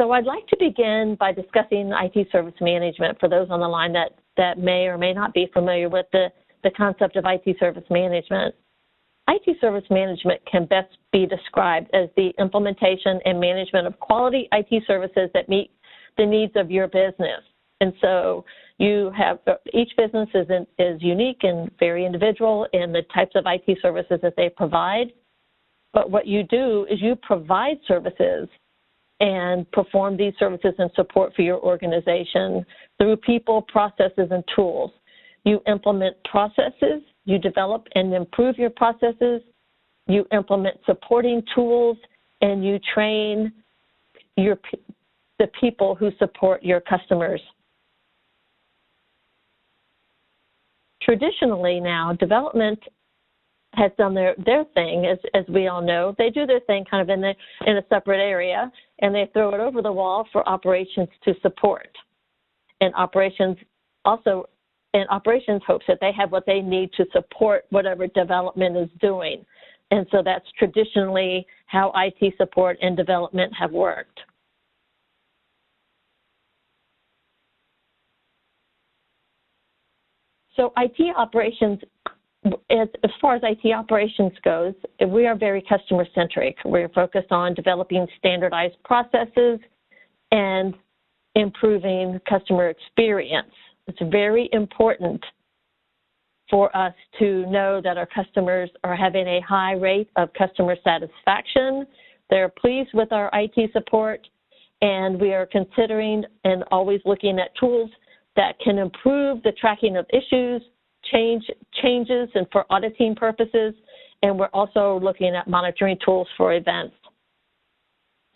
So I'd like to begin by discussing IT service management for those on the line that may or may not be familiar with the concept of IT service management. IT service management can best be described as the implementation and management of quality IT services that meet the needs of your business. And so you have, each business is unique and very individual in the types of IT services that they provide. But what you do is you provide services and perform these services and support for your organization through people, processes, and tools. You implement processes, you develop and improve your processes, you implement supporting tools, and you train the people who support your customers. Traditionally now, development has done their thing, as we all know. They do their thing kind of in a separate area, and they throw it over the wall for operations to support. And operations hopes that they have what they need to support whatever development is doing. And so that's traditionally how IT support and development have worked. So IT operations, as far as IT operations goes, we are very customer-centric. We're focused on developing standardized processes and improving customer experience. It's very important for us to know that our customers are having a high rate of customer satisfaction. They're pleased with our IT support, and we are considering and always looking at tools that can improve the tracking of issues, changes, and for auditing purposes. And we're also looking at monitoring tools for events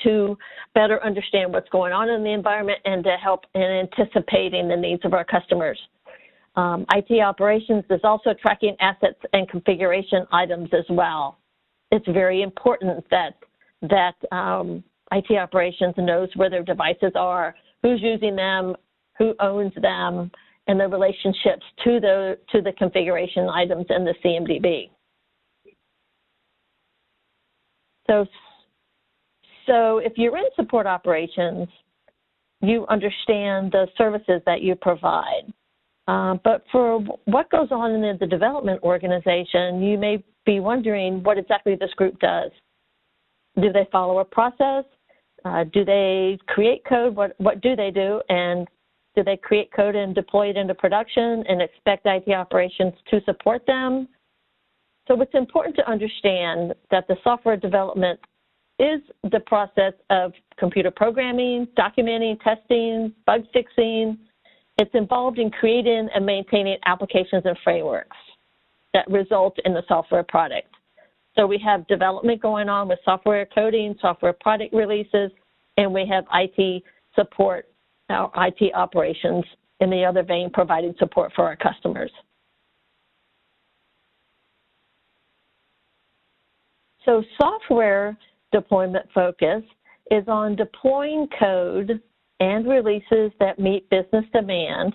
to better understand what's going on in the environment and to help in anticipating the needs of our customers. IT operations is also tracking assets and configuration items as well. It's very important that IT operations knows where their devices are, who's using them, who owns them, and the relationships to the configuration items in the CMDB. So if you're in support operations, you understand the services that you provide. But for what goes on in the development organization, you may be wondering what exactly this group does. Do they follow a process? Do they create code? What do they do? And do they create code and deploy it into production and expect IT operations to support them? So it's important to understand that the software development is the process of computer programming, documenting, testing, bug fixing. It's involved in creating and maintaining applications and frameworks that result in the software product. So we have development going on with software coding, software product releases, and we have IT support, our IT operations in the other vein, providing support for our customers. So software deployment focus is on deploying code and releases that meet business demand,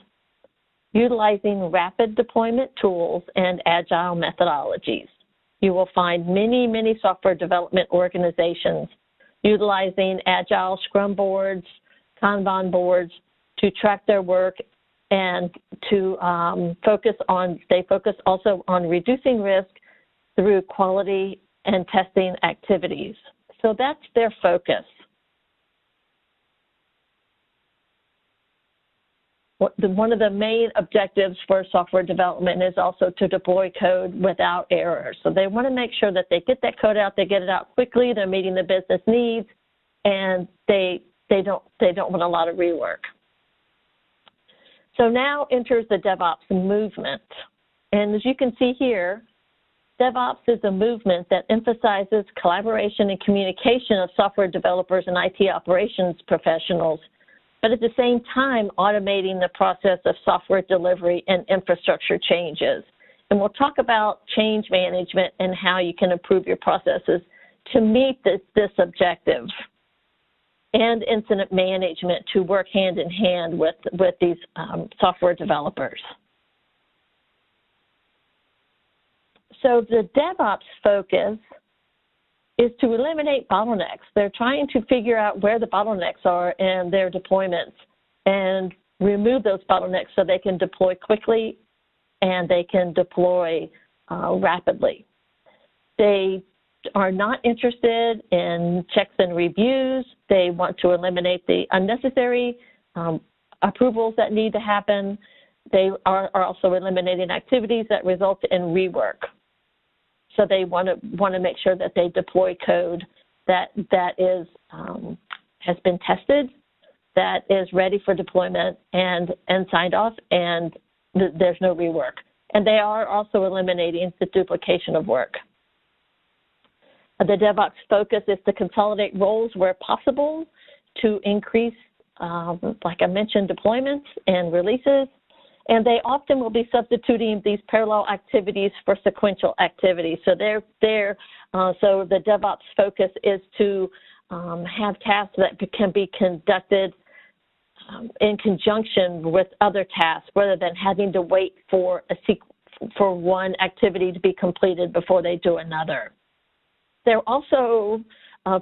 utilizing rapid deployment tools and agile methodologies. You will find many software development organizations utilizing agile Scrum boards, Kanban boards to track their work and to focus also on reducing risk through quality and testing activities. So that's their focus. One of the main objectives for software development is also to deploy code without error. So they want to make sure that they get that code out, they get it out quickly, they're meeting the business needs, and they don't want a lot of rework. So now enters the DevOps movement. And as you can see here, DevOps is a movement that emphasizes collaboration and communication of software developers and IT operations professionals, but at the same time automating the process of software delivery and infrastructure changes. And we'll talk about change management and how you can improve your processes to meet this objective, and incident management to work hand in hand with these software developers. So the DevOps focus is to eliminate bottlenecks. They're trying to figure out where the bottlenecks are in their deployments and remove those bottlenecks so they can deploy quickly and they can deploy rapidly. They are not interested in checks and reviews. They want to eliminate the unnecessary approvals that need to happen. They are also eliminating activities that result in rework. So they want to make sure that they deploy code that is has been tested, that is ready for deployment and signed off, and there's no rework. And they are also eliminating the duplication of work. The DevOps focus is to consolidate roles where possible to increase, like I mentioned, deployments and releases. And they often will be substituting these parallel activities for sequential activities. So so the DevOps focus is to have tasks that can be conducted in conjunction with other tasks, rather than having to wait for one activity to be completed before they do another. They're also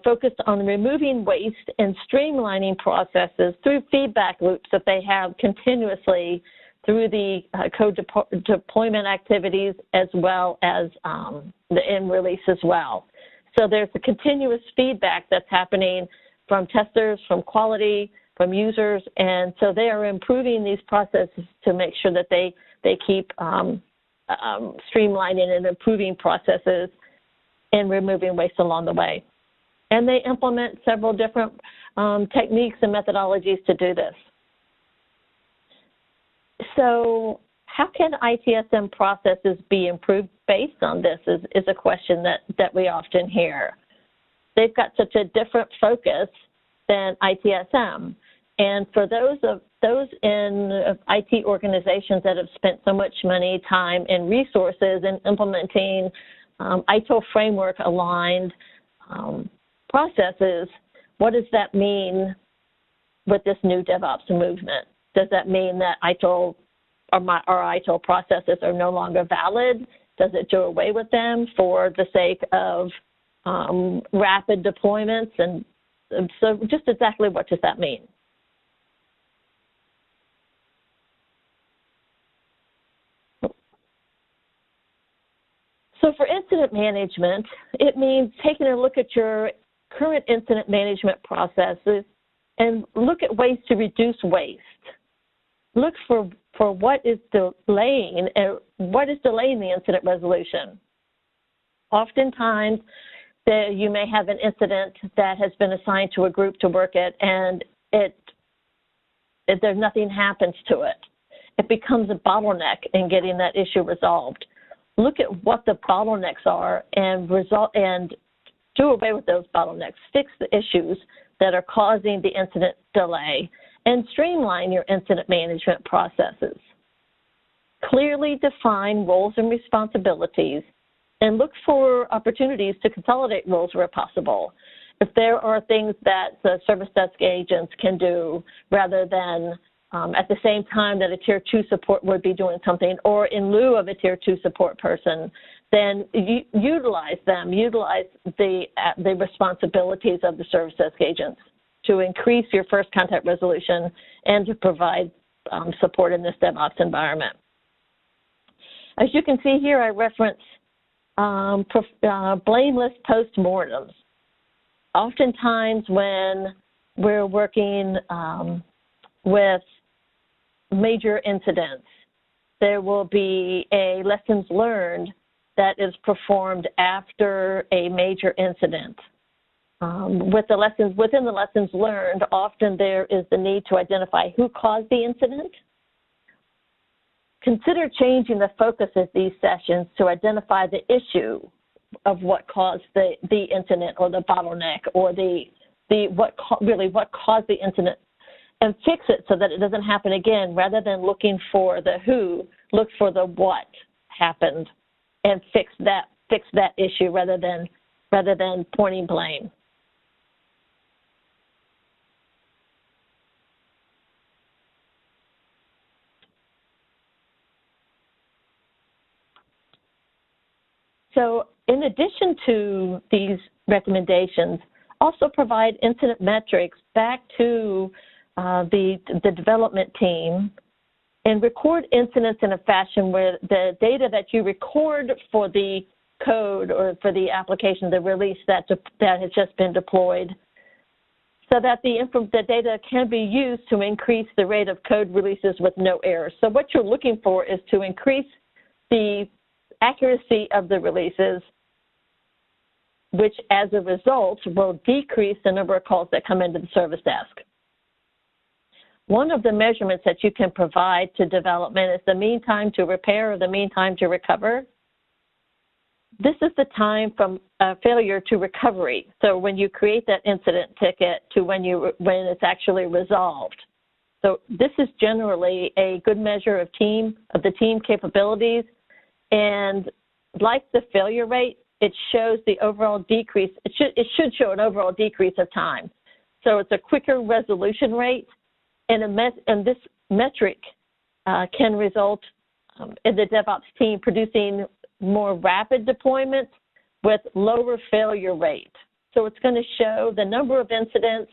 focused on removing waste and streamlining processes through feedback loops that they have continuously through the code deployment activities, as well as the end release as well. So there's a continuous feedback that's happening from testers, from quality, from users, and so they are improving these processes to make sure that they keep streamlining and improving processes and removing waste along the way. And they implement several different techniques and methodologies to do this. So how can ITSM processes be improved based on this is a question that we often hear. They've got such a different focus than ITSM. And for those in IT organizations that have spent so much money, time, and resources in implementing ITIL framework aligned processes, what does that mean with this new DevOps movement? Does that mean that ITIL or our ITIL processes are no longer valid? Does it do away with them for the sake of rapid deployments? And so just exactly what does that mean? So for incident management, it means taking a look at your current incident management processes and look at ways to reduce waste. Look for what is delaying the incident resolution. Oftentimes, you may have an incident that has been assigned to a group to work it, and there's nothing happens to it. It becomes a bottleneck in getting that issue resolved. Look at what the bottlenecks are and do away with those bottlenecks. Fix the issues that are causing the incident delay, and streamline your incident management processes. Clearly define roles and responsibilities, and look for opportunities to consolidate roles where possible. If there are things that the service desk agents can do rather than at the same time that a Tier 2 support would be doing something, or in lieu of a Tier 2 support person, then utilize them, utilize the responsibilities of the service desk agents to increase your first contact resolution and to provide support in this DevOps environment. As you can see here, I reference blameless postmortems. Oftentimes when we're working with major incidents, there will be a lessons learned that is performed after a major incident. Within the lessons learned, often there is the need to identify who caused the incident. Consider changing the focus of these sessions to identify the issue of what caused the incident or the bottleneck or what caused the incident, and fix it so that it doesn't happen again. Rather than looking for the who, look for the what happened and fix that issue rather than pointing blame. So in addition to these recommendations. Also provide incident metrics back to the development team, and record incidents in a fashion where the data that you record for the code or for the application, the release that has just been deployed, so that the data can be used to increase the rate of code releases with no errors. So what you're looking for is to increase the accuracy of the releases, which as a result will decrease the number of calls that come into the service desk. One of the measurements that you can provide to development is the mean time to repair or the mean time to recover. This is the time from failure to recovery. So when you create that incident ticket to when it's actually resolved. So this is generally a good measure of the team capabilities, and like the failure rate, it shows the overall decrease. It should show an overall decrease of time. So it's a quicker resolution rate, and this metric can result in the DevOps team producing more rapid deployments with lower failure rate. So it's going to show the number of incidents,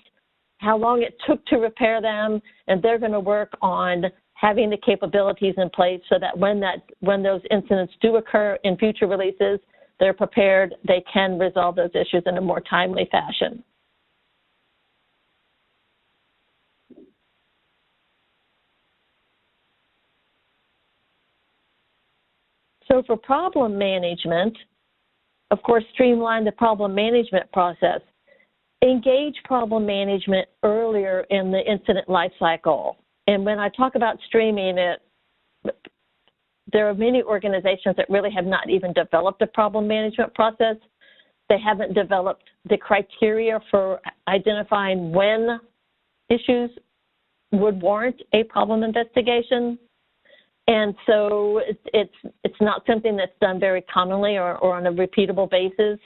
how long it took to repair them, and they're going to work on having the capabilities in place so that when those incidents do occur in future releases, they're prepared, they can resolve those issues in a more timely fashion. So for problem management, of course, streamline the problem management process. Engage problem management earlier in the incident lifecycle. And when I talk about streaming it, there are many organizations that really have not even developed a problem management process. They haven't developed the criteria for identifying when issues would warrant a problem investigation. And so it's not something that's done very commonly or on a repeatable basis.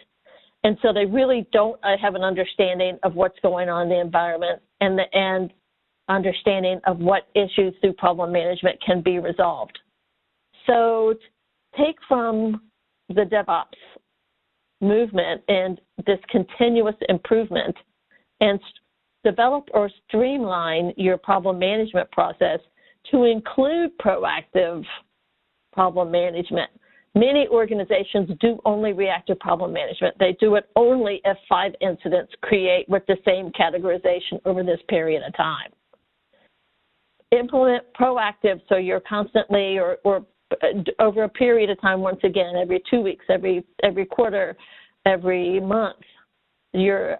And so they really don't have an understanding of what's going on in the environment and understanding of what issues through problem management can be resolved. So take from the DevOps movement and this continuous improvement and develop or streamline your problem management process to include proactive problem management. Many organizations do only reactive problem management. They do it only if 5 incidents create with the same categorization over this period of time. Implement proactive, so you're constantly or over a period of time, once again, every 2 weeks, every quarter, every month, you're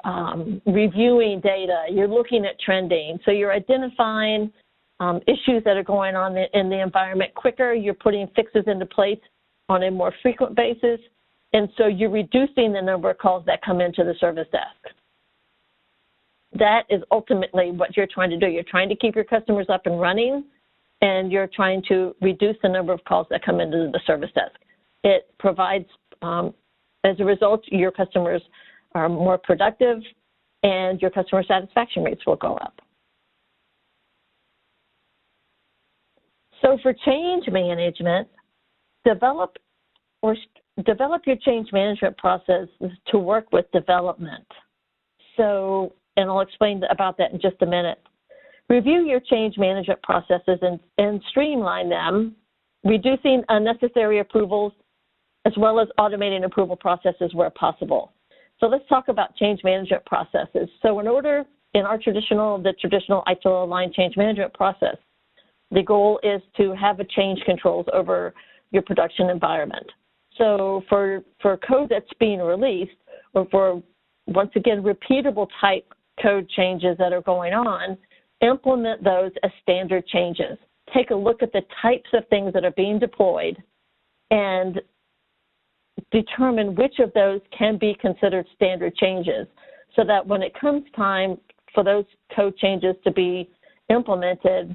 reviewing data, you're looking at trending, so you're identifying issues that are going on in the environment quicker, you're putting fixes into place on a more frequent basis, and so you're reducing the number of calls that come into the service desk. That is ultimately what you're trying to do. You're trying to keep your customers up and running, and you're trying to reduce the number of calls that come into the service desk. It provides, as a result, your customers are more productive, and your customer satisfaction rates will go up. So for change management, develop your change management process to work with development. So, and I'll explain about that in just a minute. Review your change management processes and streamline them, reducing unnecessary approvals, as well as automating approval processes where possible. So let's talk about change management processes. So in the traditional ITIL aligned change management process, the goal is to have a change controls over your production environment. So for code that's being released, or for, once again, repeatable type code changes that are going on, implement those as standard changes. Take a look at the types of things that are being deployed and determine which of those can be considered standard changes, so that when it comes time for those code changes to be implemented,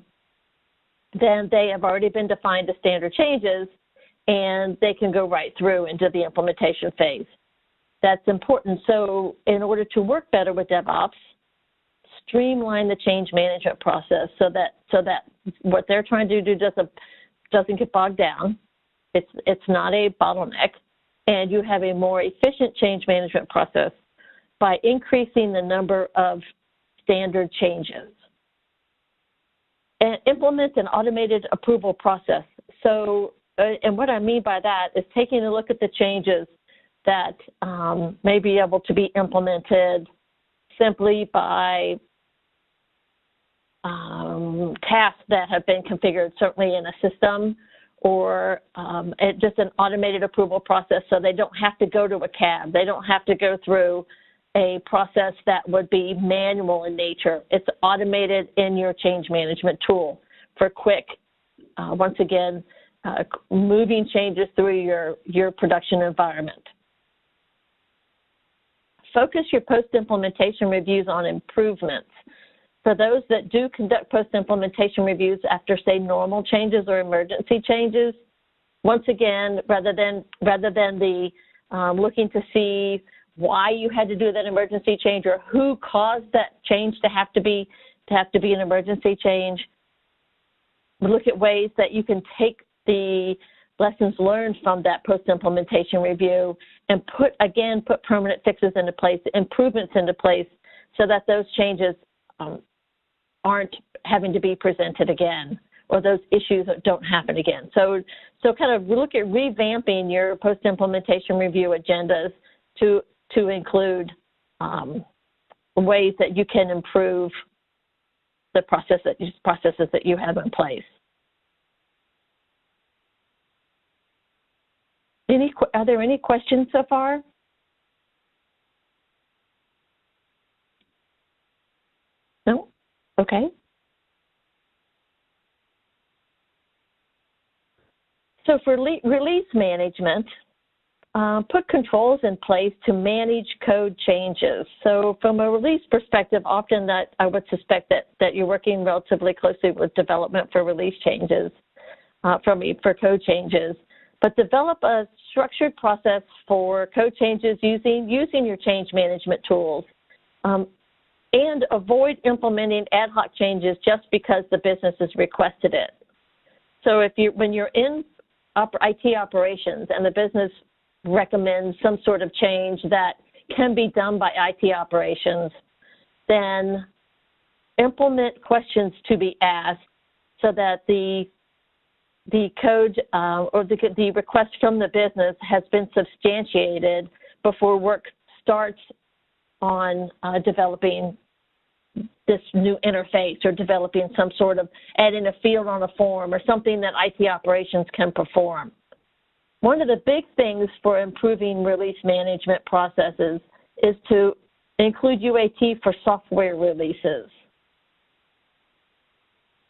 then they have already been defined as standard changes and they can go right through into the implementation phase. That's important. So in order to work better with DevOps, streamline the change management process so that what they're trying to do doesn't get bogged down. It's not a bottleneck, and you have a more efficient change management process by increasing the number of standard changes. And implement an automated approval process. So, and what I mean by that is taking a look at the changes that may be able to be implemented simply by tasks that have been configured, certainly in a system, or just an automated approval process, so they don't have to go to a cab. They don't have to go through a process that would be manual in nature. It's automated in your change management tool for quick, once again, moving changes through your production environment. Focus your post-implementation reviews on improvements. For those that do conduct post-implementation reviews after, say, normal changes or emergency changes, once again, rather than the looking to see why you had to do that emergency change or who caused that change to have to be an emergency change, look at ways that you can take the lessons learned from that post-implementation review and put permanent fixes into place, improvements into place, so that those changes aren't having to be presented again, or those issues don't happen again. So kind of look at revamping your post-implementation review agendas to include ways that you can improve the processes that you have in place. Are there any questions so far? No? Okay. So for release management, put controls in place to manage code changes. So from a release perspective, often that I would suspect that you're working relatively closely with development for release changes, for code changes. But develop a structured process for code changes using your change management tools. And avoid implementing ad hoc changes just because the business has requested it. So when you're in IT operations and the business recommends some sort of change that can be done by IT operations, then implement questions to be asked so that the code or the request from the business has been substantiated before work starts on developing this new interface or developing some sort of adding a field on a form or something that IT operations can perform. One of the big things for improving release management processes is to include UAT for software releases.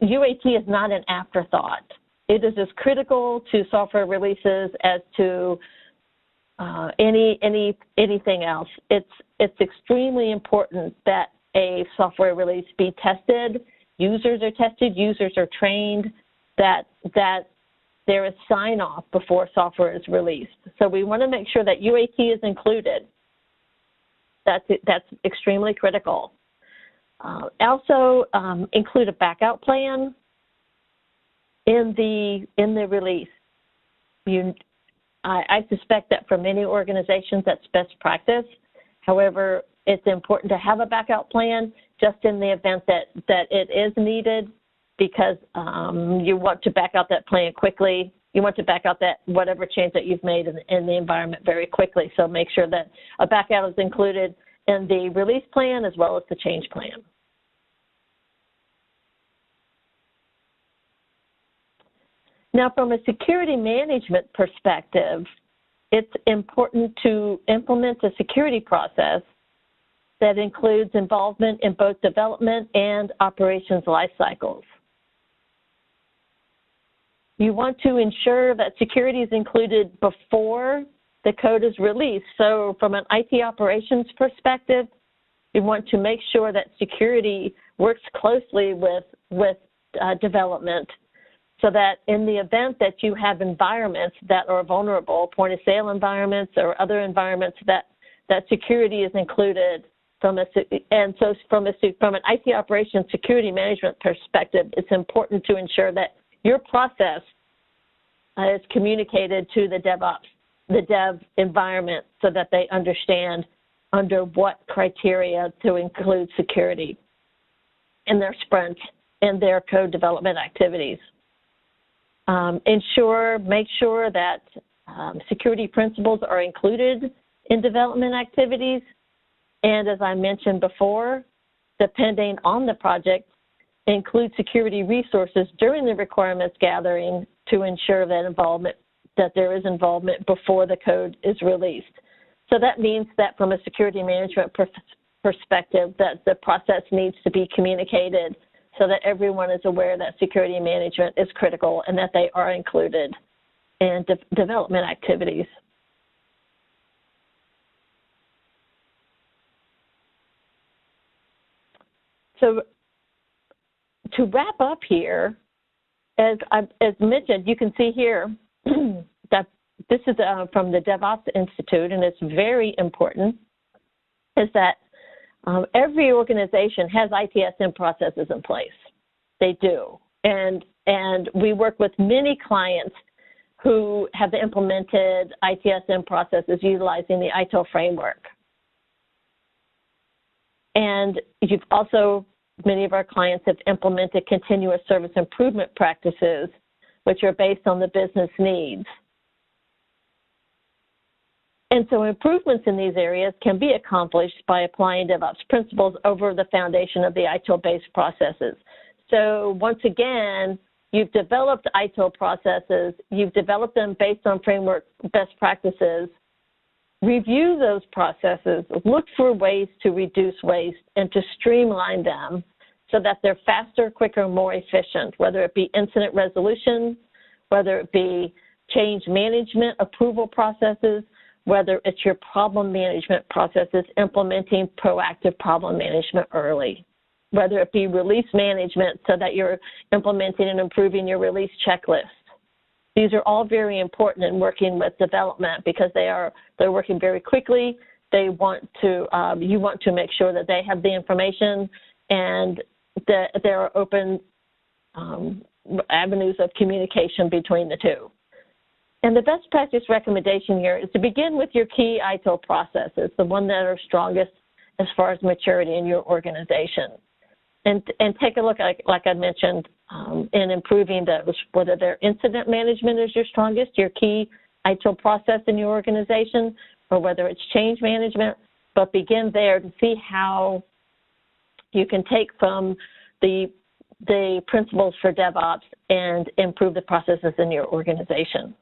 UAT is not an afterthought. It is as critical to software releases as to anything else. It's extremely important that a software release be tested, users are tested, users are trained, that there is sign-off before software is released. So we want to make sure that UAT is included. That's extremely critical. Also, include a backup plan in the release. I suspect that for many organizations that's best practice. However, it's important to have a backup plan just in the event that it is needed, because you want to back out that plan quickly. You want to back out that whatever change that you've made in the environment very quickly. So make sure that a backup is included in the release plan as well as the change plan. Now, from a security management perspective, it's important to implement a security process that includes involvement in both development and operations life cycles. You want to ensure that security is included before the code is released. So from an IT operations perspective, you want to make sure that security works closely with development, so that in the event that you have environments that are vulnerable, point-of-sale environments or other environments, that security is included. From an IT operations security management perspective, it's important to ensure that your process is communicated to the dev environment so that they understand under what criteria to include security in their sprint and their code development activities. Make sure that security principles are included in development activities. And as I mentioned before, depending on the project, include security resources during the requirements gathering to ensure that there is involvement before the code is released. So that means that from a security management perspective, that the process needs to be communicated so that everyone is aware that security management is critical and that they are included in development activities. So to wrap up here, as mentioned, you can see here that this is from the DevOps Institute, and it's very important, is that every organization has ITSM processes in place. They do. And we work with many clients who have implemented ITSM processes utilizing the ITIL framework. And many of our clients have implemented continuous service improvement practices, which are based on the business needs. And so improvements in these areas can be accomplished by applying DevOps principles over the foundation of the ITIL-based processes. So once again, you've developed ITIL processes, you've developed them based on framework best practices. Review those processes, look for ways to reduce waste and to streamline them so that they're faster, quicker, more efficient, whether it be incident resolution, whether it be change management approval processes, whether it's your problem management processes, implementing proactive problem management early, whether it be release management so that you're implementing and improving your release checklist. These are all very important in working with development because they're working very quickly. You want to make sure that they have the information and that there are open avenues of communication between the two. And the best practice recommendation here is to begin with your key ITIL processes, the one that are strongest as far as maturity in your organization. And take a look, like I mentioned, in improving those, whether their incident management is your strongest, your key ITIL process in your organization, or whether it's change management, but begin there to see how you can take from the principles for DevOps and improve the processes in your organization.